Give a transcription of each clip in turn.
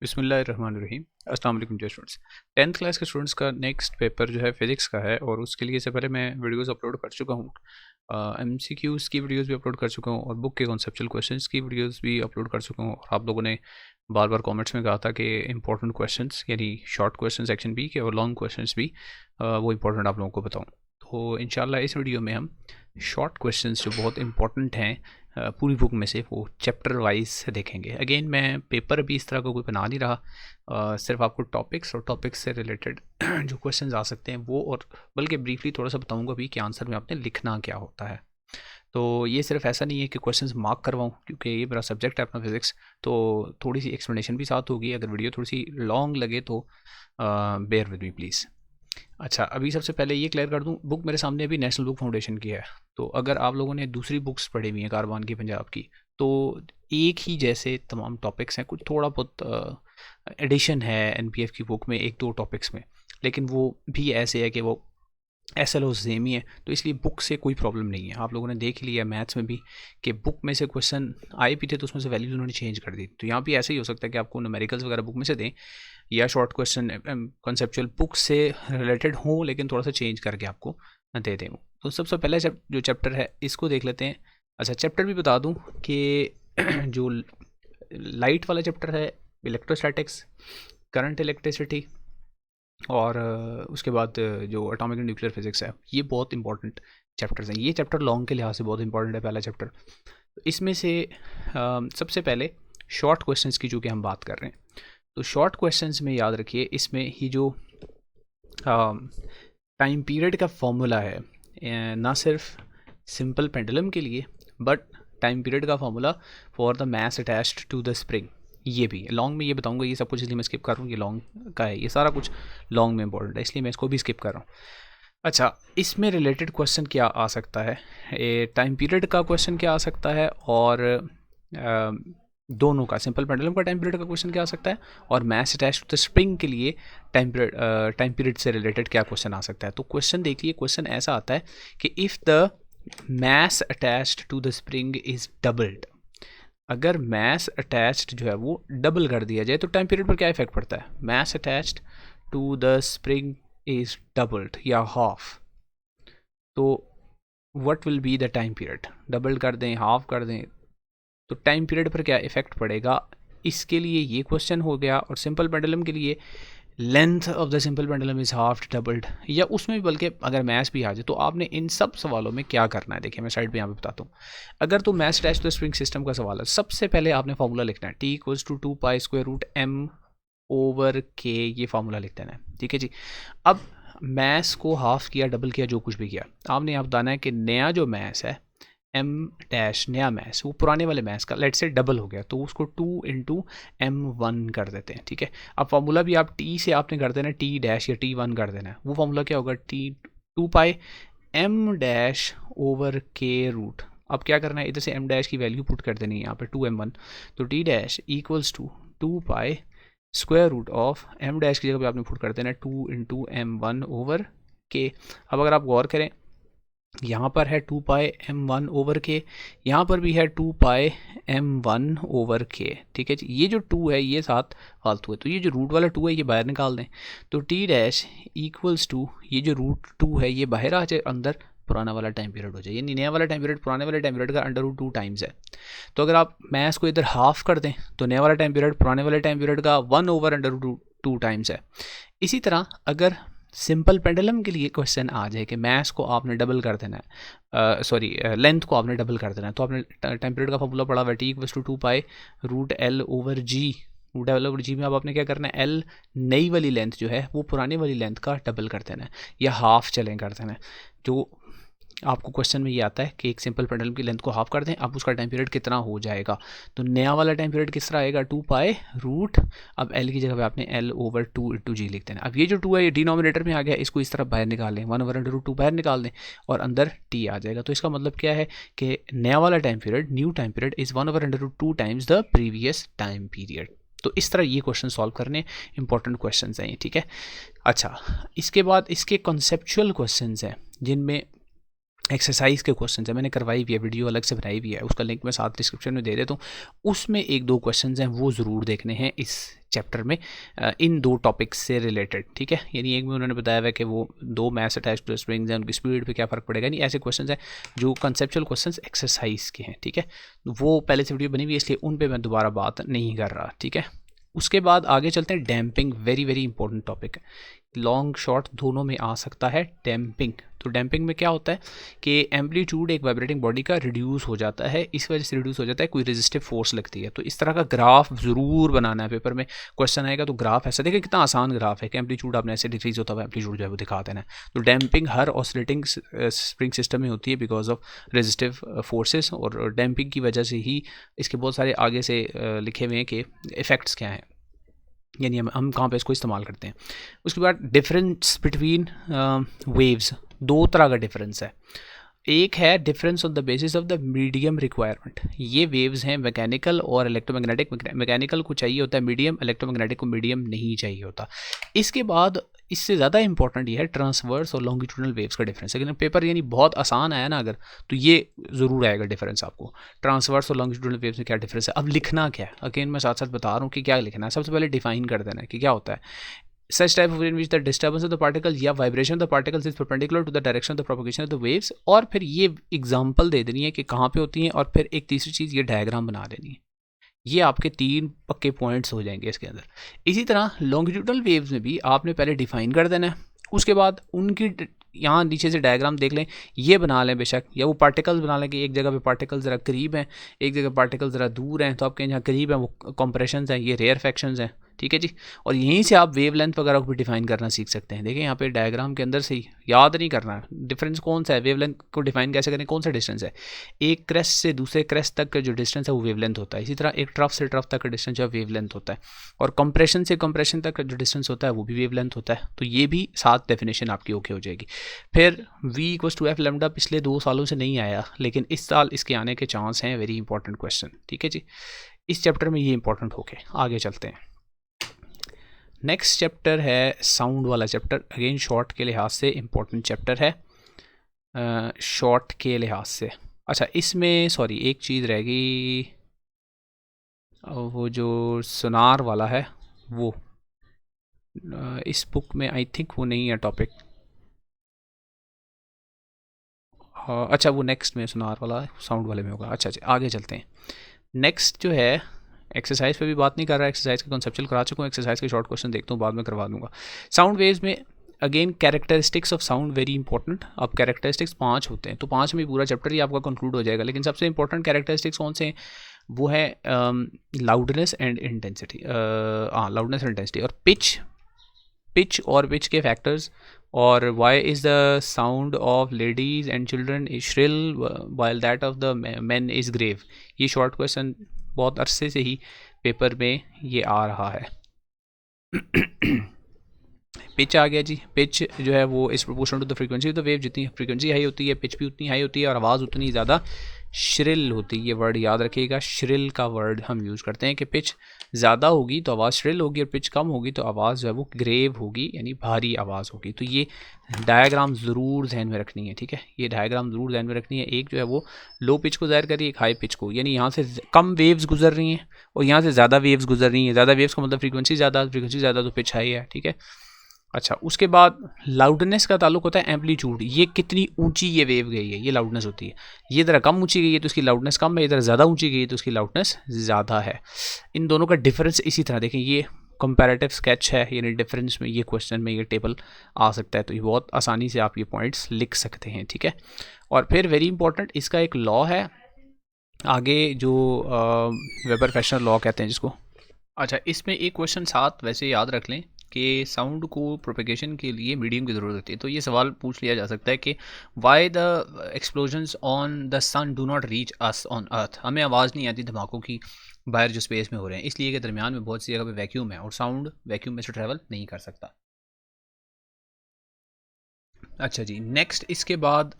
बिस्मिल्लाहिर्रहमानिर्रहीम। अस्सलाम वालेकुम डियर स्टूडेंट्स। 10th क्लास के स्टूडेंट्स का नेक्स्ट पेपर जो है फिज़िक्स का है और उसके लिए से पहले मैं वीडियोस अपलोड कर चुका हूँ। एमसीक्यूज़ की वीडियोस भी अपलोड कर चुका हूँ और बुक के कॉन्सेप्चुअल क्वेश्चंस की वीडियोस भी अपलोड कर चुका हूँ। और आप लोगों ने बार बार कमेंट्स में कहा था कि इंपॉर्टेंट क्वेश्चंस यानी शॉर्ट क्वेश्चन सेक्शन भी के और लॉन्ग क्वेश्चंस भी वो इंपॉर्टेंट आप लोगों को बताऊँ। तो इंशाल्लाह इस वीडियो में हम शॉर्ट क्वेश्चंस जो बहुत इंपॉर्टेंट हैं पूरी बुक में से वो चैप्टर वाइज देखेंगे। अगेन मैं पेपर भी इस तरह का कोई बना नहीं रहा, सिर्फ आपको टॉपिक्स और टॉपिक्स से रिलेटेड जो क्वेश्चंस आ सकते हैं वो, और बल्कि ब्रीफली थोड़ा सा बताऊंगा भी कि आंसर में आपने लिखना क्या होता है। तो ये सिर्फ ऐसा नहीं है कि क्वेश्चंस मार्क करवाऊँ, क्योंकि ये मेरा सब्जेक्ट है अपना फिज़िक्स, तो थोड़ी सी एक्सप्लेनेशन भी साथ होगी। अगर वीडियो थोड़ी सी लॉन्ग लगे तो बेयर विद मी प्लीज़। अच्छा, अभी सबसे पहले ये क्लियर कर दूं, बुक मेरे सामने अभी नेशनल बुक फाउंडेशन की है। तो अगर आप लोगों ने दूसरी बुक्स पढ़ी हुई हैं कारवान की, पंजाब की, तो एक ही जैसे तमाम टॉपिक्स हैं, कुछ थोड़ा बहुत एडिशन है एनपीएफ की बुक में एक दो टॉपिक्स में, लेकिन वो भी ऐसे है कि वो एसएलओ सेम ही है। तो इसलिए बुक से कोई प्रॉब्लम नहीं है। आप लोगों ने देख लिया मैथ्स में भी कि बुक में से क्वेश्चन आए भी थे तो उसमें से वैल्यूज उन्होंने चेंज कर दी। तो यहाँ भी ऐसे ही हो सकता है कि आपको न्यूमेरिकल्स वगैरह बुक में से दें या शॉर्ट क्वेश्चन कॉन्सेप्चुअल बुक से रिलेटेड हो लेकिन थोड़ा सा चेंज करके आपको दे दें। तो सबसे पहले जो चैप्टर है इसको देख लेते हैं। अच्छा, चैप्टर भी बता दूं कि जो लाइट वाला चैप्टर है इलेक्ट्रोस्टैटिक्स, करंट इलेक्ट्रिसिटी, और उसके बाद जो एटॉमिक एंड न्यूक्लियर फिजिक्स है, ये बहुत इंपॉर्टेंट चैप्टर्स हैं। ये चैप्टर लॉन्ग के लिहाज से बहुत इंपॉर्टेंट है, पहला चैप्टर। तो इसमें से सबसे पहले शॉर्ट क्वेश्चंस की जो कि हम बात कर रहे हैं, तो शॉर्ट क्वेश्चंस में याद रखिए इसमें ही जो टाइम पीरियड का फॉर्मूला है, ना सिर्फ सिंपल पेंडुलम के लिए बट टाइम पीरियड का formula for the mass attached to the spring, ये भी लॉन्ग में ये बताऊंगा। ये सब कुछ इसलिए मैं स्किप कर रहा हूँ, ये लॉन्ग का है, ये सारा कुछ लॉन्ग में इंपॉर्टेंट है, इसलिए मैं इसको भी स्किप कर रहा हूँ। अच्छा, इसमें रिलेटेड क्वेश्चन क्या आ सकता है, टाइम पीरियड का क्वेश्चन क्या आ सकता है, और दोनों का, सिंपल पेंडुलम का टाइम पीरियड का क्वेश्चन क्या आ सकता है, और मास अटैच्ड टू द स्प्रिंग के लिए टाइम पीरियड से रिलेटेड क्या क्वेश्चन आ सकता है। तो क्वेश्चन देखिए, क्वेश्चन ऐसा आता है कि if the mass attached to the spring is doubled, अगर मास अटैच्ड जो है वो डबल कर दिया जाए तो टाइम पीरियड पर क्या इफेक्ट पड़ता है। Mass attached to the spring is doubled या हाफ, तो what will be the time period. Double कर दें, हाफ कर दें, तो टाइम पीरियड पर क्या इफेक्ट पड़ेगा, इसके लिए ये क्वेश्चन हो गया। और सिंपल पेंडुलम के लिए length of the simple pendulum is half doubled, या उसमें भी बल्कि अगर मैथ्स भी आ जाए तो आपने इन सब सवालों में क्या करना है। देखिए मैं साइड पे यहाँ पे बताता हूँ। अगर तो mass attached to the spring system का सवाल है, सबसे पहले आपने फार्मूला लिखना है T equals to 2 pi square root m over k, ये फार्मूला लिख देना है, ठीक है जी। अब मैथ्स को हाफ किया, डबल किया, जो कुछ भी किया, आपने यहाँ बताना है कि नया जो मैथ्स है एम डैश, नया मैथ्स वो पुराने वाले मैथ्स का लेट से डबल हो गया, तो उसको 2 इंटू m1 कर देते हैं, ठीक है। अब फार्मूला भी आप टी से आपने कर देना है, टी डैश या t1 कर देना है। वो फार्मूला क्या होगा, T 2 pi m dash over k root. अब क्या करना है, इधर से m डैश की वैल्यू पुट कर देनी है यहाँ पे 2m1, तो t dash equals to 2 pi square root of m dash की जगह पे आपने पुट कर देना है 2 इंटू m1 ओवर के। अब अगर आप गौर करें, यहाँ पर है 2 पाई m1 ओवर के, यहाँ पर भी है 2 पाई m1 ओवर के, ठीक है जी। ये जो 2 है ये साथ फालतू है, तो ये जो रूट वाला 2 है ये बाहर निकाल दें, तो t डैश इक्वल्स टू ये जो रूट 2 है ये बाहर आ जाए, अंदर पुराना वाला टाइम पीरियड हो जाए, यानी नया वाला टाइम पीरियड पुराने वाले टाइम पीरियड का अंडर रूट 2 टाइम्स है। तो अगर आप मैथ्स को इधर हाफ कर दें तो नया वाला टाइम पीरियड पुराने वाले टाइम पीरियड का 1 ओवर अंडर रूट 2 टाइम्स है। इसी तरह अगर सिंपल पेंडुलम के लिए क्वेश्चन आ जाए कि मैथ्स को आपने डबल कर देना है, सॉरी लेंथ को आपने डबल कर देना है, तो आपने टाइम पीरियड का फॉर्मूला पढ़ा हुआ है T equals to 2 pi root L over G। Root L over G में अब आपने क्या करना है, L नई वाली लेंथ जो है वो पुरानी वाली लेंथ का डबल कर देना है या हाफ चलें कर देना है। जो आपको क्वेश्चन में ये आता है कि एक सिंपल पेंडुलम की लेंथ को हाफ कर दें, अब उसका टाइम पीरियड कितना हो जाएगा। तो नया वाला टाइम पीरियड किस तरह आएगा, 2 पाई रूट, अब L की जगह पे आपने L ओवर 2 इंटू जी लिख देना। अब ये जो 2 है ये डिनोमिनेटर में आ गया, इसको इस तरफ बाहर निकाल लें, 1 ओवर अंडर रूट 2 बाहर निकाल दें और अंदर t आ जाएगा। तो इसका मतलब क्या है कि नया वाला time period, new time period is 1 over under root 2 times the previous time period. तो इस तरह ये क्वेश्चन सॉल्व करने, इंपॉर्टेंट क्वेश्चन हैं ये, ठीक है। अच्छा, इसके बाद इसके कॉन्सेप्चुअल क्वेश्चन हैं जिनमें एक्सरसाइज के क्वेश्चन है, मैंने करवाई भी है, वीडियो अलग से बनाई भी है, उसका लिंक मैं साथ डिस्क्रिप्शन में दे देता हूँ। उसमें 1-2 क्वेश्चन हैं वो ज़रूर देखने हैं इस चैप्टर में, इन 2 टॉपिक्स से रिलेटेड, ठीक है। यानी एक में उन्होंने बताया हुआ है कि वो 2 मैथ्स अटैच टू स्प्रिंग्स हैं, उनकी स्पीड पे क्या फ़र्क पड़ेगा, नहीं ऐसे क्वेश्चन हैं जो कंसेप्चुअल क्वेश्चन एक्सरसाइज के हैं, ठीक है। वो पहले से वीडियो बनी हुई है, इसलिए उन पर मैं दोबारा बात नहीं कर रहा, ठीक है। उसके बाद आगे चलते हैं, damping, very very important topic है, लॉन्ग शॉर्ट दोनों में आ सकता है डैम्पिंग। तो डैम्पिंग में क्या होता है कि एम्पलीट्यूड एक वाइब्रेटिंग बॉडी का रिड्यूस हो जाता है, इस वजह से रिड्यूस हो जाता है, कोई रेजिस्टिव फोर्स लगती है। तो इस तरह का ग्राफ ज़रूर बनाना है, पेपर में क्वेश्चन आएगा तो ग्राफ ऐसा देखिए, कितना आसान ग्राफ है कि एम्पलीट्यूड आपने ऐसे डिक्रीज होता हुआ एम्पलीट्यूड जो है वो दिखा देना है। तो डैम्पिंग हर ऑसिलेटिंग स्प्रिंग सिस्टम में होती है बिकॉज ऑफ रेजिस्टिव फोर्सेस, और डैम्पिंग की वजह से ही इसके बहुत सारे आगे से लिखे हुए हैं कि इफ़ेक्ट्स क्या हैं, यानी हम कहाँ पे इसको इस्तेमाल करते हैं। उसके बाद डिफरेंस बिटवीन वेव्स, 2 तरह का डिफरेंस है। एक है difference on the basis of the medium requirement, ये वेव्स हैं मैकेनिकल और इलेक्ट्रोमैग्नेटिक। मैकेनिकल को चाहिए होता है मीडियम, इलेक्ट्रोमैग्नेटिक को मीडियम नहीं चाहिए होता। इसके बाद इससे ज़्यादा इंपॉर्टेंट ये है ट्रांसवर्स और लॉन्गिट्यूडनल वेव्स का डिफरेंस। लेकिन पेपर यानी बहुत आसान आया ना अगर, तो ये ज़रूर आएगा डिफरेंस आपको, ट्रांसवर्स और लॉन्गिट्यूडनल वेव्स में क्या डिफरेंस है। अब लिखना क्या है, अगेन मैं साथ साथ बता रहा हूँ कि क्या लिखना है। सबसे पहले डिफाइन कर देना है कि क्या होता है। Such type of wave in which the disturbance of the particle या vibration of the particles is perpendicular to the direction of the propagation of the waves, और फिर ये एग्जांपल दे देनी है कि कहाँ पे होती हैं, और फिर एक तीसरी चीज़ ये डायग्राम बना देनी है। ये आपके 3 पक्के पॉइंट्स हो जाएंगे इसके अंदर। इसी तरह लॉन्गिट्यूडनल वेव्स में भी आपने पहले डिफाइन कर देना है, उसके बाद उनकी यहाँ नीचे से डायग्राम देख लें, ये बना लें बेशक, या वो पार्टिकल्स बना लें कि एक जगह पे पार्टिकल ज़रा करीब हैं, एक जगह पार्टिकल ज़रा दूर हैं, तो आपके यहाँ करीब हैं वो कंप्रेशंस हैं, ये रेयरफेक्शंस हैं, ठीक है जी। और यहीं से आप वेव लेंथ वगैरह को भी डिफाइन करना सीख सकते हैं। देखिए यहाँ पे डायग्राम के अंदर से ही याद नहीं करना है डिफरेंस कौन सा है, वेव लेंथ को डिफाइन कैसे करें, कौन सा डिस्टेंस है। एक क्रेस्ट से दूसरे क्रेस्ट तक का जो डिस्टेंस है वो वेव लेंथ होता है। इसी तरह एक ट्रफ से ट्रफ तक का डिस्टेंस जो है वेव लेंथ होता है, और कंप्रेशन से कंप्रेशन तक का जो डिस्टेंस होता है वो भी वेव लेंथ होता है। तो ये भी 7 डेफिनेशन आपकी ओके हो जाएगी। फिर V=F लैम्डा पिछले 2 सालों से नहीं आया, लेकिन इस साल इसके आने के चांस हैं, वेरी इंपॉर्टेंट क्वेश्चन, ठीक है जी। इस चैप्टर में ये इंपॉर्टेंट हो गए। आगे चलते हैं, नेक्स्ट चैप्टर है साउंड वाला चैप्टर, अगेन शॉर्ट के लिहाज से इम्पोर्टेंट चैप्टर है, शॉर्ट के लिहाज से। अच्छा इसमें सॉरी एक चीज़ रह गई, वो जो सोनार वाला है वो इस बुक में आई थिंक वो नहीं है टॉपिक। अच्छा वो नेक्स्ट में सोनार वाला साउंड वाले में होगा। अच्छा अच्छा आगे चलते हैं। नेक्स्ट जो है एक्सरसाइज पे भी बात नहीं कर रहा, एक्सरसाइज का कॉन्सेप्चुअल करा चुका हूँ, एक्सरसाइज के शॉर्ट क्वेश्चन देखता हूँ, बाद में करवा दूंगा। साउंड वेव्स में again characteristics of sound very important. अब कैरेक्टरिस्टिक्स 5 होते हैं, तो 5 में पूरा चैप्टर ही आपका कंक्लूड हो जाएगा। लेकिन सबसे इंपॉर्टेंट कैरेक्टरिस्टिक्स कौन से हैं, वो है loudness and intensity, loudness and intensity, और पिच और पिच के फैक्टर्स, और why is the sound of ladies and children is shrill while that of the man is grave. ये शॉर्ट क्वेश्चन बहुत अरसे से ही पेपर में ये आ रहा है। पिच आ गया जी, पिच जो है वो is proportional to the frequency of the wave, जितनी फ्रीक्वेंसी हाई होती है पिच भी उतनी हाई होती है, और आवाज़ उतनी ज़्यादा श्रिल होती है। ये वर्ड याद रखिएगा, श्रिल का वर्ड हम यूज़ करते हैं कि पिच ज़्यादा होगी तो आवाज़ श्रिल होगी, और पिच कम होगी तो आवाज़ जो है वो ग्रेव होगी, यानी भारी आवाज़ होगी। तो ये डायग्राम ज़रूर ध्यान में रखनी है, ठीक है, ये डायग्राम ज़रूर ध्यान में रखनी है। एक जो है वो लो पिच को ज़ाहिर करिए, एक हाई पिच को, यानी यहाँ से कम वेव्स गुजर रही हैं और यहाँ से ज़्यादा वेव्स गुजर रही हैं। ज़्यादा वेव्स का मतलब फ्रीक्वेंसी ज़्यादा तो पिच हाई है, ठीक है। अच्छा उसके बाद लाउडनेस का ताल्लुक होता है एम्पलीट्यूड, ये कितनी ऊंची ये वेव गई है, ये लाउडनेस होती है। ये ज़रा कम ऊंची गई है तो इसकी लाउडनेस कम है, इधर ज़्यादा ऊंची गई है तो इसकी लाउडनेस ज़्यादा है। इन दोनों का डिफरेंस इसी तरह देखें, ये कंपैरेटिव स्केच है, यानी डिफरेंस में ये क्वेश्चन में ये टेबल आ सकता है, तो ये बहुत आसानी से आप ये पॉइंट्स लिख सकते हैं, ठीक है। और फिर वेरी इंपॉर्टेंट इसका एक लॉ है आगे जो वेबर-फेशनर लॉ कहते हैं जिसको। अच्छा इसमें एक क्वेश्चन साथ वैसे याद रख लें कि साउंड को प्रोपेगेशन के लिए मीडियम की ज़रूरत होती है। तो ये सवाल पूछ लिया जा सकता है कि why the explosions on the sun do not reach us on earth. हमें आवाज़ नहीं आती धमाकों की बाहर जो स्पेस में हो रहे हैं, इसलिए कि दरमियान में बहुत सी जगह पे वैक्यूम है और साउंड वैक्यूम में से ट्रैवल नहीं कर सकता। अच्छा जी नेक्स्ट इसके बाद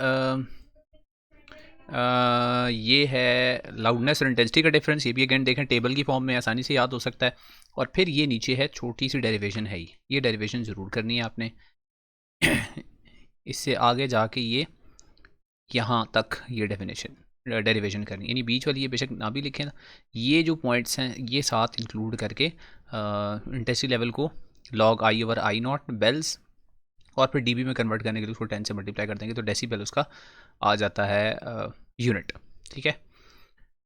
ये है लाउडनेस और इंटेंसिटी का डिफरेंस। ये भी अगेन देखें टेबल की फॉर्म में आसानी से याद हो सकता है। और फिर ये नीचे है छोटी सी डेरिवेशन है, ये डेरिवेशन ज़रूर करनी है आपने। इससे आगे जाके ये यहाँ तक ये डेरिवेशन करनी, यानी बीच वाली ये बेशक ना भी लिखें ना, ये जो पॉइंट्स हैं ये साथ इंक्लूड करके इंटेंसिटी लेवल को log i over I nought bels और फिर dB में कन्वर्ट करने के लिए उसको 10 से मल्टीप्लाई कर देंगे तो डेसीबल उसका आ जाता है यूनिट। ठीक है,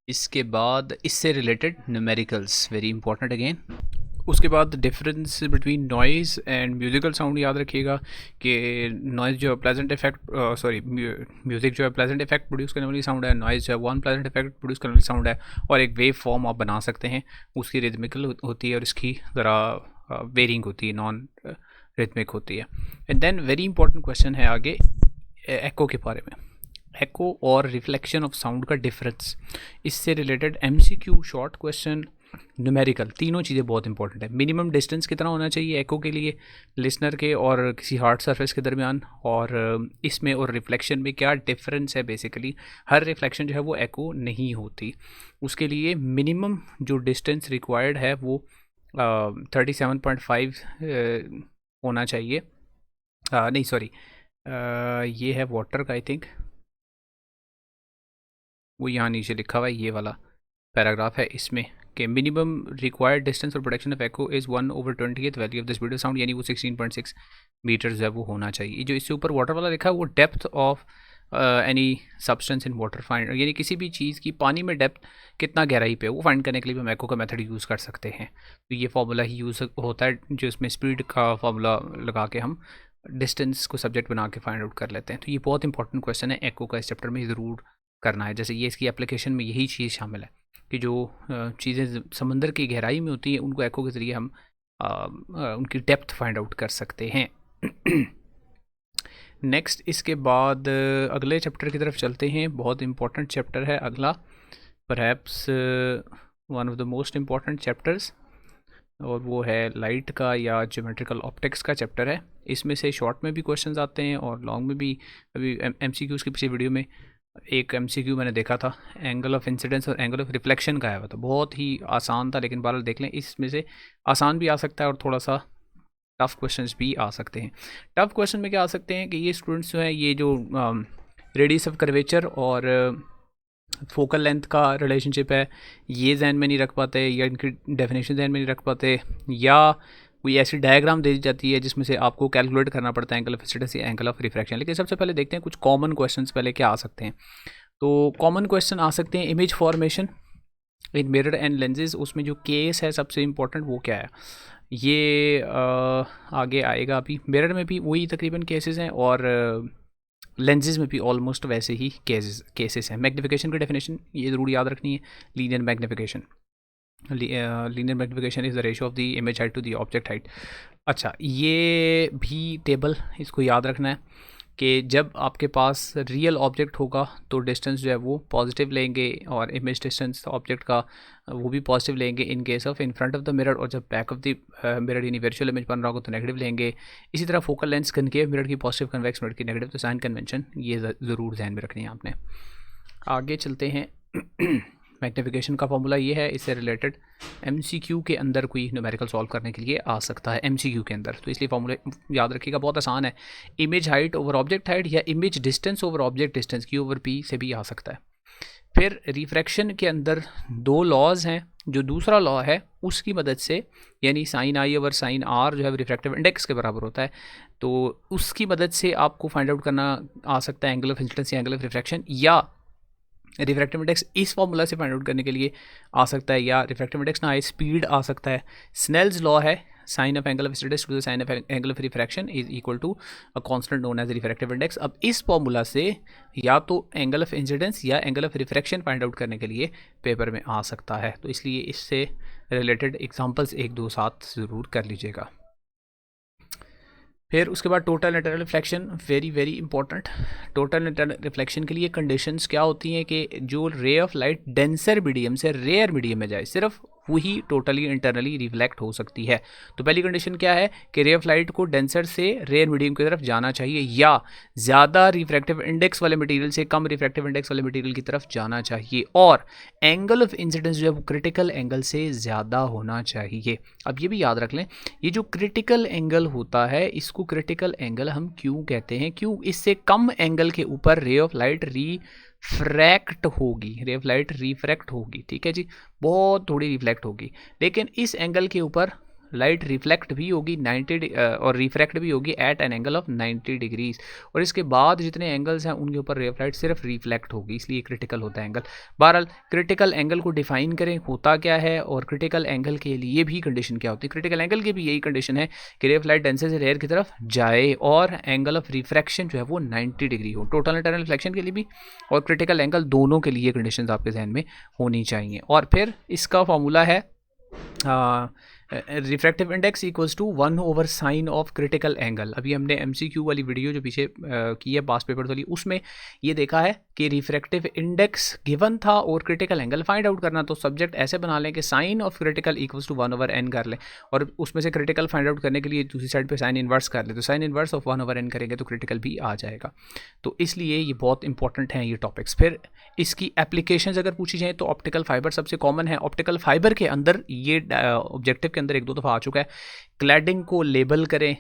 इसके बाद इससे related numericals very important again. उसके बाद difference between noise and musical sound याद रखिएगा कि नॉइज़ जो है प्लेजेंट इफेक्ट म्यूज़िक जो है प्लेजेंट इफेक्ट प्रोड्यूस करने वाली साउंड है, नॉइज़ जो है वन प्लेजेंट इफेक्ट प्रोड्यूस करने वाली साउंड है, और एक वेव फॉर्म आप बना सकते हैं, उसकी रिदमिकल होती है और इसकी ज़रा वेरिंग होती है, नॉन रिथमिक होती है। And then very important question है आगे एको के बारे में, एको और रिफ्लेक्शन ऑफ साउंड का डिफरेंस, इससे related MCQ short question, numerical, तीनों चीज़ें बहुत इंपॉर्टेंट है। मिनिमम डिस्टेंस कितना होना चाहिए एको के लिए लिसनर के और किसी हार्ड सरफेस के दरमियान, और इसमें और रिफ्लेक्शन में क्या डिफरेंस है। बेसिकली हर रिफ्लेक्शन जो है वो एको नहीं होती, उसके लिए मिनिमम जो डिस्टेंस रिक्वायर्ड है वो 37.5 होना चाहिए। नहीं सॉरी, ये है वाटर का, आई थिंक वो यहाँ नीचे लिखा हुआ है, ये वाला पैराग्राफ है इसमें कि minimum required distance for production of echo is 1/20th value of the speed of sound, यानी वो 16.6 मीटर्स है वो होना चाहिए। जो इससे ऊपर वाटर वाला लिखा है वो depth of any substance in water find, यानी किसी भी चीज़ की पानी में डेप्थ कितना गहराई पे है वो फाइंड करने के लिए हम एको का मेथड यूज़ कर सकते हैं। तो ये फार्मूला ही यूज़ होता है जो इसमें स्पीड का फार्मूला लगा के हम डिस्टेंस को सब्जेक्ट बना के फाइंड आउट कर लेते हैं। तो ये बहुत इंपॉर्टेंट क्वेश्चन है, एको का इस चैप्टर में ज़रूर करना है। जैसे ये इसकी एप्लीकेशन में यही चीज़ शामिल है कि जो चीज़ें समंदर की गहराई में होती हैं उनको एको के ज़रिए हम उनकी डेप्थ फाइंड आउट कर सकते हैं। नेक्स्ट इसके बाद अगले चैप्टर की तरफ चलते हैं, बहुत इंपॉर्टेंट चैप्टर है अगला, perhaps one of the most important chapters, और वो है लाइट का या ज्योमेट्रिकल ऑप्टिक्स का चैप्टर है। इसमें से शॉर्ट में भी क्वेश्चंस आते हैं और लॉन्ग में भी। अभी MCQs की पिछली वीडियो में एक MCQ मैंने देखा था, एंगल ऑफ इंसिडेंस और एंगल ऑफ रिफ्लेक्शन का आया हुआ था, बहुत ही आसान था, लेकिन बहरहाल देख लें इसमें से आसान भी आ सकता है और थोड़ा सा टफ़ क्वेश्चंस भी आ सकते हैं। टफ़ क्वेश्चन में क्या आ सकते हैं कि ये स्टूडेंट्स जो हैं ये जो रेडियस ऑफ कर्वेचर और फोकल लेंथ का रिलेशनशिप है ये जहन में नहीं रख पाते, या इनकी डेफिनेशन जहन में नहीं रख पाते, या कोई ऐसी डायग्राम दे दी जाती है जिसमें से आपको कैलकुलेट करना पड़ता है एंगल ऑफ इंसिडेंस या एंगल ऑफ रिफ्रैक्शन। लेकिन सबसे पहले देखते हैं कुछ कॉमन क्वेश्चंस पहले क्या आ सकते हैं। तो कॉमन क्वेश्चन आ सकते हैं image formation in mirror and lenses, उसमें जो केस है सबसे इम्पोर्टेंट वो क्या है, ये आगे आएगा। अभी मिरर में भी वही तकरीबन केसेस हैं और लेंसेज में भी ऑलमोस्ट वैसे ही केसेस हैं। मैग्नीफिकेशन की डेफिनेशन ये ज़रूर याद रखनी है, linear magnification, linear magnification is the ratio of the image height to the object height. अच्छा, ये भी टेबल इसको याद रखना है कि जब आपके पास रियल ऑब्जेक्ट होगा तो डिस्टेंस जो है वो पॉजिटिव लेंगे और इमेज डिस्टेंस ऑब्जेक्ट का वो भी पॉजिटिव लेंगे in case of in front of the mirror, और जब बैक ऑफ द मिरर यानी वर्चुअल इमेज बन रहा होगा तो नेगेटिव लेंगे। इसी तरह फोकल लेंस कनकेव मिरर की पॉजिटिव, कन्वेक्स मिरर की नेगेटिव, तो साइन कन्वेंशन ये ज़रूर ध्यान में रखनी है आपने। आगे चलते हैं। मैग्नीफिकेशन का फॉर्मूला ये है, इससे रिलेटेड MCQ के अंदर कोई न्यूमेरिकल सॉल्व करने के लिए आ सकता है MCQ के अंदर, तो इसलिए फॉर्मूला याद रखिएगा, बहुत आसान है। Image height over object height या image distance over object distance Q/P से भी आ सकता है। फिर रिफ्रैक्शन के अंदर दो लॉज हैं, जो दूसरा लॉ है उसकी मदद से, यानी sine I over sine R जो है रिफ्रैक्टिव इंडेक्स के बराबर होता है, तो उसकी मदद से आपको फाइंड आउट करना आ सकता है एंगल ऑफ इंसिडेंस या एंगल ऑफ रिफ्रैक्शन, या रिफ्रैक्टिव इंडेक्स इस फॉर्मूला से फाइंड आउट करने के लिए आ सकता है, या रिफ्रैक्टिव इंडेक्स ना आए स्पीड आ सकता है। स्नेल्स लॉ है, sine of angle of incidence to the sine of angle of refraction is equal to a constant known as refractive index. अब इस फॉर्मूला से या तो एंगल ऑफ इंसिडेंस या angle of refraction find out करने के लिए पेपर में आ सकता है, तो इसलिए इससे रिलेटेड एग्जाम्पल्स एक दो साथ ज़रूर कर लीजिएगा। फिर उसके बाद total internal reflection, very very important. Total internal reflection के लिए कंडीशंस क्या होती हैं कि जो ray of light denser medium से रेयर मीडियम में जाए, सिर्फ वही टोटली इंटरनली रिफ्लेक्ट हो सकती है। तो पहली कंडीशन क्या है कि रे ऑफ लाइट को डेंसर से रेयर मीडियम की तरफ जाना चाहिए या ज़्यादा रिफ्रैक्टिव इंडेक्स वाले मटेरियल से कम रिफ्रैक्टिव इंडेक्स वाले मटेरियल की तरफ जाना चाहिए, और एंगल ऑफ इंसिडेंस जो है वो क्रिटिकल एंगल से ज़्यादा होना चाहिए। अब ये भी याद रख लें, ये जो क्रिटिकल एंगल होता है इसको क्रिटिकल एंगल हम क्यों कहते हैं, क्यों इससे कम एंगल के ऊपर रे ऑफ लाइट रिफ्रैक्ट होगी, रे ऑफ लाइट रिफ्रैक्ट होगी, ठीक है जी, बहुत थोड़ी रिफ्लेक्ट होगी, लेकिन इस एंगल के ऊपर लाइट रिफ्लेक्ट भी होगी 90 और रिफ्रैक्ट भी होगी at an angle of 90 degrees, और इसके बाद जितने एंगल्स हैं उनके ऊपर रे ऑफ लाइट सिर्फ रिफ्लेक्ट होगी, इसलिए क्रिटिकल होता है एंगल। बहरहाल क्रिटिकल एंगल को डिफाइन करें होता क्या है, और क्रिटिकल एंगल के लिए भी कंडीशन क्या होती है। क्रिटिकल एंगल की भी यही कंडीशन है कि रे ऑफ लाइट डेंसर से रेयर की तरफ जाए और एंगल ऑफ रिफ्रैक्शन जो है वो 90 डिग्री हो, टोटल इंटरनल रिफ्लेक्शन के लिए भी और क्रिटिकल एंगल दोनों के लिए कंडीशन आपके जहन में होनी चाहिए। और फिर इसका फॉर्मूला है refractive index equals to 1/sin of critical angle. अभी हमने MCQ वाली वीडियो जो पीछे की है पास पेपर वाली, उसमें ये देखा है कि रिफ्रैक्टिव इंडेक्स गिवन था और क्रिटिकल एंगल फाइंड आउट करना, तो सब्जेक्ट ऐसे बना लें कि sine of critical equals to 1/n कर लें, और उसमें से क्रिटिकल फाइंड आउट करने के लिए दूसरी साइड पे साइन इन्वर्स कर लें, तो साइन इन्वर्स ऑफ 1/n करेंगे तो क्रिटिकल भी आ जाएगा। तो इसलिए ये बहुत इंपॉर्टेंट हैं ये टॉपिक्स। फिर इसकी एप्लीकेशंस अगर पूछी जाए तो ऑप्टिकल फाइबर सबसे कॉमन है। ऑप्टिकल फाइबर के अंदर ये ऑब्जेक्टिव के अंदर एक दो दफ़ा आ चुका है, क्लैडिंग को लेबल करें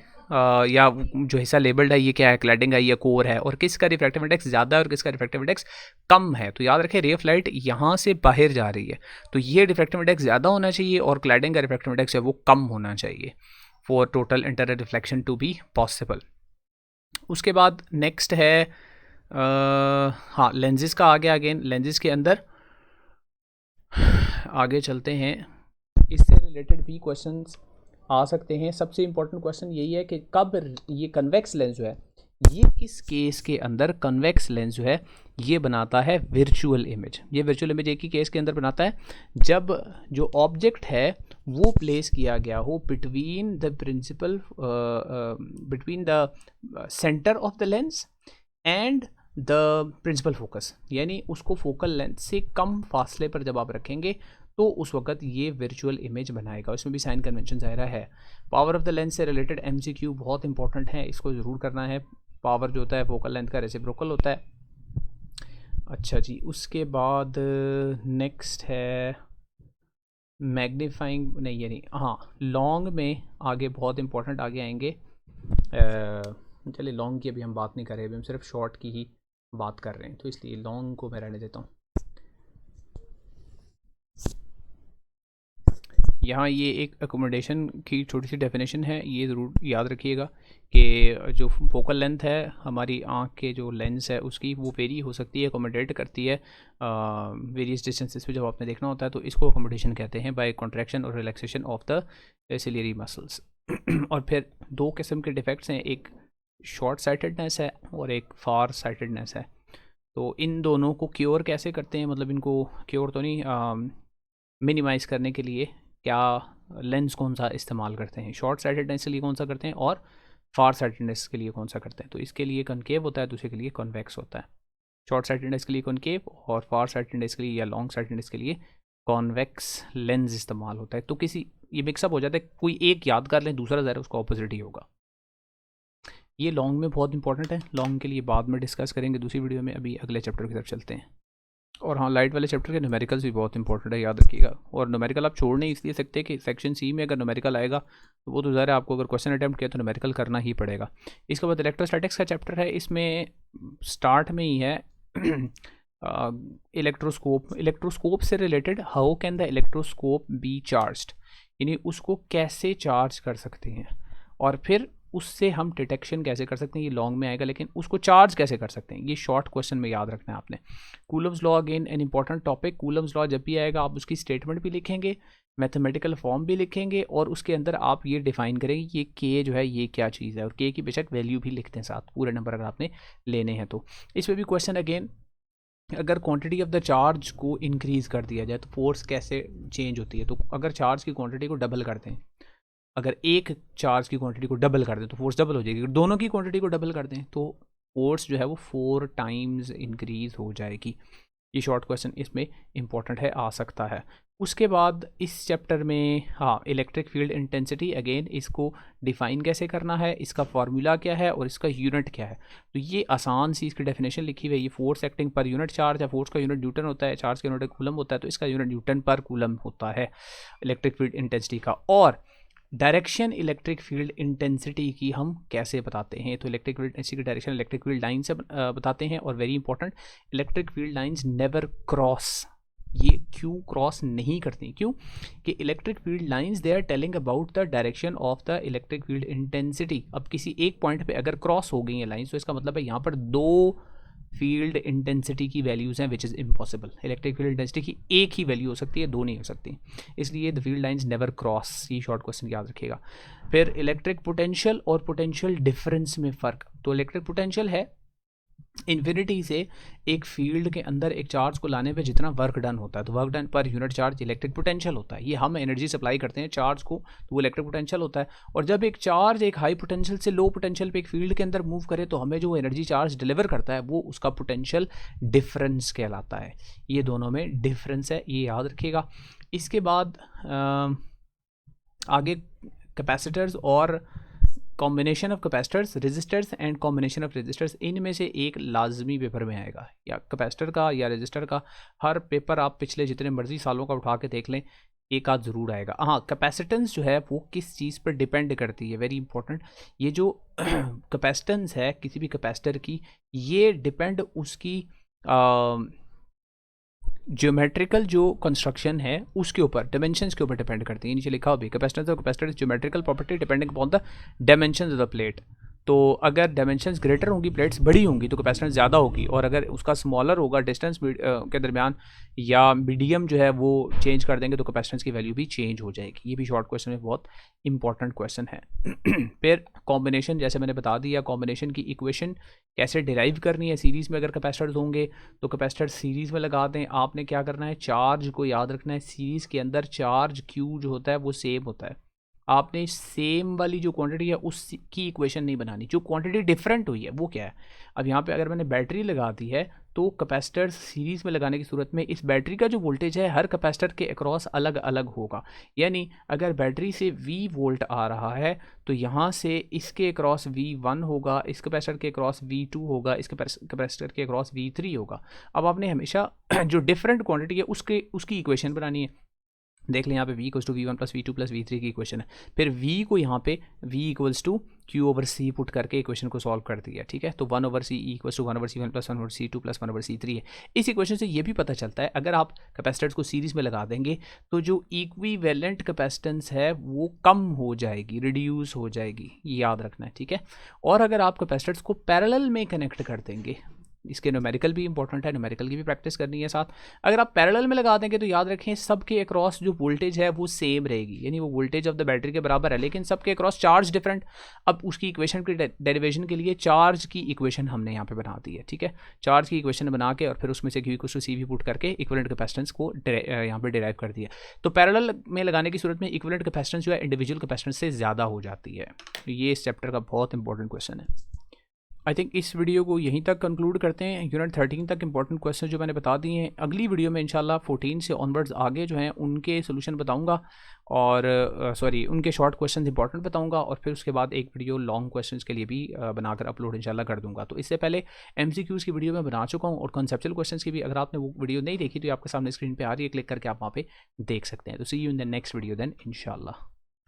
या जो हिस्सा लेबल्ड है ये क्या है, क्लैडिंग है या कोर है, और किसका रिफ्रैक्टिव इंडेक्स ज़्यादा है और किसका रिफ्रैक्टिव इंडेक्स कम है। तो याद रखें रे ऑफ लाइट यहाँ से बाहर जा रही है तो ये रिफ्रैक्टिव इंडेक्स ज़्यादा होना चाहिए और क्लैडिंग का रिफ्रैक्टिव इंडेक्स है वो कम होना चाहिए for total internal reflection to be possible. उसके बाद नेक्स्ट है हाँ लेंजेस का आगे, अगेन लेंजेस के अंदर आगे चलते हैं, इससे रिलेटेड भी क्वेश्चंस आ सकते हैं। सबसे इंपॉर्टेंट क्वेश्चन यही है कि कब ये कन्वेक्स लेंस जो है ये किस केस के अंदर कन्वेक्स लेंस जो है ये बनाता है विर्चुअल इमेज। ये विर्चुअल इमेज एक ही केस के अंदर बनाता है जब जो ऑब्जेक्ट है वो प्लेस किया गया हो between the principal between the centre of the lens and the principal focus, यानी उसको फोकल लेंथ से कम फासले पर जब आप रखेंगे तो उस वक्त ये वर्चुअल इमेज बनाएगा। इसमें भी साइन कन्वेंशन ज़ाहिर है। पावर ऑफ द लेंस से रिलेटेड MCQ बहुत इंपॉर्टेंट है, इसको ज़रूर करना है। पावर जो होता है फोकल लेंथ का रेसिप्रोकल होता है। अच्छा जी, उसके बाद नेक्स्ट है मैग्नीफाइंग, नहीं ये नहीं, हाँ लॉन्ग में आगे बहुत इंपॉर्टेंट आगे आएंगे। चलिए लॉन्ग की अभी हम बात नहीं कर रहे, अभी हम सिर्फ शॉर्ट की ही बात कर रहे हैं, तो इसलिए लॉन्ग को मैं रहने देता हूँ। यहाँ ये एक अकोमोडेशन की छोटी सी डेफिनेशन है, ये ज़रूर याद रखिएगा कि जो फोकल लेंथ है हमारी आँख के जो लेंस है उसकी वो वेरी हो सकती है, अकोमोडेट करती है वेरियस डिस्टेंसेस पे जब आपने देखना होता है, तो इसको अकोमोडेशन कहते हैं बाय कॉन्ट्रैक्शन और relaxation of the ciliary muscles. और फिर दो किस्म के डिफेक्ट्स हैं, एक शॉर्ट साइटेडनेस है और एक फार साइटेडनेस है। तो इन दोनों को क्योर कैसे करते हैं, मतलब इनको क्योर तो नहीं, मिनिमाइज़ करने के लिए क्या लेंस कौन सा इस्तेमाल करते हैं, शॉर्ट साइटेडनेस के लिए कौन सा करते हैं और फार साइटेडनेस के लिए कौन सा करते हैं। तो इसके लिए कनकेव होता है, दूसरे के लिए कॉन्वेक्स होता है। शॉर्ट साइटेडनेस के लिए कॉनकेव और फार साइटेडनेस के लिए या लॉन्ग साइटेडनेस के लिए कॉन्वेक्स लेंस इस्तेमाल होता है। तो किसी ये मिक्सअप हो जाता है, कोई एक याद कर लें दूसरा ज़रा उसका ऑपोजिट ही होगा। ये लॉन्ग में बहुत इंपॉर्टेंट है, लॉन्ग के लिए बाद में डिस्कस करेंगे दूसरी वीडियो में। अभी अगले चैप्टर की तरफ चलते हैं। और हाँ, लाइट वाले चैप्टर के न्यूमेरिकल्स भी बहुत इंपॉर्टेंट है, याद रखिएगा। और न्यूमेरिकल आप छोड़ नहीं इसलिए सकते कि सेक्शन सी में अगर न्यूमेरिकल आएगा तो वो तो ज़ाहिर है आपको अगर क्वेश्चन अटैम्प्ट किया तो न्यूमेरिकल करना ही पड़ेगा। इसके बाद इलेक्ट्रोस्टैटिक्स का चैप्टर है, इसमें स्टार्ट में ही है इलेक्ट्रोस्कोप से related, how can the electroscope B charged, यानी उसको कैसे चार्ज कर सकते हैं और फिर उससे हम डिटेक्शन कैसे कर सकते हैं, ये लॉन्ग में आएगा। लेकिन उसको चार्ज कैसे कर सकते हैं ये शॉर्ट क्वेश्चन में याद रखना है आपने। Coulomb's law again an important topic. Coulomb's law जब भी आएगा आप उसकी स्टेटमेंट भी लिखेंगे, मैथमेटिकल फॉर्म भी लिखेंगे और उसके अंदर आप ये डिफाइन करेंगे ये के जो है ये क्या चीज़ है, और के की बेशक वैल्यू भी लिखते हैं साथ, पूरे नंबर अगर आपने लेने हैं तो। इसमें भी क्वेश्चन अगेन, अगर क्वांटिटी ऑफ द चार्ज को इंक्रीज़ कर दिया जाए तो फोर्स कैसे चेंज होती है। तो अगर चार्ज की क्वांटिटी को डबल कर दें, अगर एक चार्ज की क्वांटिटी को डबल कर दें तो फोर्स डबल हो जाएगी, अगर दोनों की क्वांटिटी को डबल कर दें तो फोर्स जो है वो 4 टाइम्स इंक्रीज़ हो जाएगी। ये शॉर्ट क्वेश्चन इसमें इंपॉर्टेंट है, आ सकता है। उसके बाद इस चैप्टर में हाँ इलेक्ट्रिक फील्ड इंटेंसिटी, अगेन इसको डिफ़ाइन कैसे करना है, इसका फार्मूला क्या है और इसका यूनिट क्या है। तो ये आसान सी इसकी डेफिनेशन लिखी हुई है। ये force acting per unit charge है, फोर्स का यूनिट न्यूटन होता है, चार्ज का यूनिट कूलम होता है, तो इसका यूनिट न्यूटन पर कूलम होता है इलेक्ट्रिक फील्ड इंटेंसिटी का। और डायरेक्शन इलेक्ट्रिक फील्ड इंटेंसिटी की हम कैसे बताते हैं, तो इलेक्ट्रिक फील्ड इंटेंसिटी की डायरेक्शन इलेक्ट्रिक फील्ड लाइन से बताते हैं। और very important, electric field lines never cross. ये क्यों क्रॉस नहीं करती, क्यों कि electric field lines they are telling about the direction of the electric field intensity. अब किसी एक पॉइंट पे अगर क्रॉस हो गई है लाइंस, तो इसका मतलब है यहाँ पर दो फील्ड इंटेंसिटी की वैल्यूज़ हैं, which is impossible. Electric field intensity की एक ही वैल्यू हो सकती है, दो नहीं हो सकती, इसलिए the field lines never cross. ये शॉर्ट क्वेश्चन याद रखिएगा। फिर इलेक्ट्रिक पोटेंशियल और पोटेंशियल डिफरेंस में फ़र्क। तो इलेक्ट्रिक पोटेंशियल है इन्फिनिटी से एक फील्ड के अंदर एक चार्ज को लाने पे जितना वर्क डन होता है, तो work done per unit charge electric potential होता है। ये हम एनर्जी सप्लाई करते हैं चार्ज को, तो वो इलेक्ट्रिक पोटेंशियल होता है। और जब एक चार्ज एक हाई पोटेंशियल से लो पोटेंशियल पे एक फील्ड के अंदर मूव करे, तो हमें जो एनर्जी चार्ज डिलीवर करता है वो उसका पोटेंशियल डिफरेंस कहलाता है। ये दोनों में डिफरेंस है, ये याद रखिएगा। इसके बाद आगे कैपेसिटर्स और combination of capacitors, resistors and combination of resistors, इनमें से एक लाजमी पेपर में आएगा, या कैपेसिटर का या रेजिस्टर का। हर पेपर आप पिछले जितने मर्जी सालों का उठा के देख लें, एक आध ज़रूर आएगा। हाँ, कैपेसिटेंस जो है वो किस चीज़ पर डिपेंड करती है, वेरी इंपॉर्टेंट। ये जो कैपेसिटेंस है किसी भी कैपेसिटर की, ये डिपेंड उसकी ज्योमेट्रिकल जो कंस्ट्रक्शन है उसके ऊपर, डायमेंशंस के ऊपर डिपेंड करती है। नीचे लिखा हो भी, capacitance of capacitor is geometrical property depending upon the dimensions of the plate. तो अगर डायमेंशंस ग्रेटर होंगी, प्लेट्स बड़ी होंगी, तो कैपेसिटेंस ज़्यादा होगी, और अगर उसका स्मॉलर होगा डिस्टेंस के दरमियान या मीडियम जो है वो चेंज कर देंगे, तो कैपेसिटेंस की वैल्यू भी चेंज हो जाएगी। ये भी शॉर्ट क्वेश्चन में बहुत इंपॉर्टेंट क्वेश्चन है। फिर कॉम्बिनेशन, जैसे मैंने बता दिया, कॉम्बिनेशन की इक्वेशन कैसे डिराइव करनी है। सीरीज़ में अगर कैपेसिटर्स होंगे तो कैपेसिटर सीरीज़ में लगा दें। आपने क्या करना है, चार्ज को याद रखना है। सीरीज़ के अंदर चार्ज क्यू जो होता है वो सेम होता है। आपने सेम वाली जो क्वांटिटी है उसकी इक्वेशन नहीं बनानी, जो क्वांटिटी डिफरेंट हुई है वो क्या है। अब यहाँ पे अगर मैंने बैटरी लगा दी है, तो कैपेसिटर सीरीज़ में लगाने की सूरत में इस बैटरी का जो वोल्टेज है हर कैपेसिटर के अक्रॉस अलग अलग होगा। यानी अगर बैटरी से V वोल्ट आ रहा है, तो यहाँ से इसके अक्रॉस V1 होगा, इस कैपेसिटर के अक्रॉस V2 होगा, इस कैपेसिटर के अक्रॉस V3 होगा। अब आपने हमेशा जो डिफरेंट क्वांटिटी है उसकी इक्वेशन बनानी है। देख लें यहाँ पे V equals to V1 plus V2 plus V3 की इक्वेशन है। फिर V को यहाँ पे V equals to Q/C put करके इक्वेशन को सॉल्व कर दिया, ठीक है। तो 1/C equals to 1/C1 plus 1/C2 plus 1/C3 है। इस इक्वेशन से ये भी पता चलता है, अगर आप कैपेसिटर्स को सीरीज़ में लगा देंगे तो जो इक्विवेलेंट कैपेसिटेंस है वो कम हो जाएगी, रिड्यूस हो जाएगी, ये याद रखना है, ठीक है। और अगर आप कैपेसिटर्स को पैरेलल में कनेक्ट कर देंगे, इसके न्यूमेरिकल भी इंपॉर्टेंट है, न्यूमेरिकल की भी प्रैक्टिस करनी है साथ। अगर आप पैरेलल में लगा देंगे तो याद रखें सबके अक्रॉस जो वोल्टेज है वो सेम रहेगी, यानी वो वोल्टेज ऑफ द बैटरी के बराबर है, लेकिन सबके अक्रॉस चार्ज डिफरेंट। अब उसकी इक्वेशन की डेरिवेशन के लिए चार्ज की इक्वेशन हमने यहाँ पे बना दी है, ठीक है। चार्ज की इक्वेशन बना के और फिर उसमें से Q इक्वल्स टू C भी पुट करके इक्विवेलेंट कैपेसिटेंस को यहाँ पे डिराइव कर दिया। तो पैरेलल में लगाने की सूरत में इक्विवेलेंट कैपेसिटेंस जो है इंडिविजुअल कैपेसिटेंस से ज़्यादा हो जाती है। तो ये इस चैप्टर का बहुत इंपॉर्टेंट क्वेश्चन है। आई थिंक इस वीडियो को यहीं तक कंक्लूड करते हैं। यूनिट 13 तक इंपॉर्टेंट क्वेश्चन जो मैंने बता दिए हैं, अगली वीडियो में इंशाल्लाह 14 से ऑनवर्ड्स आगे जो हैं उनके सोल्यूशन बताऊंगा, और उनके शॉर्ट क्वेश्चन इंपॉर्टेंट बताऊंगा, और फिर उसके बाद एक वीडियो लॉन्ग क्वेश्चंस के लिए भी बनाकर अपलोड इंशाल्लाह कर दूंगा। तो इससे पहले MCQs की वीडियो मैं बना चुका हूँ, और कॉन्सेप्चुअल क्वेश्चंस की भी अगर आपने वो वीडियो नहीं देखी तो आपके सामने स्क्रीन पर आ रही है, क्लिक करके आप वहाँ पर देख सकते हैं। तो see you in the next video then इंशाल्लाह।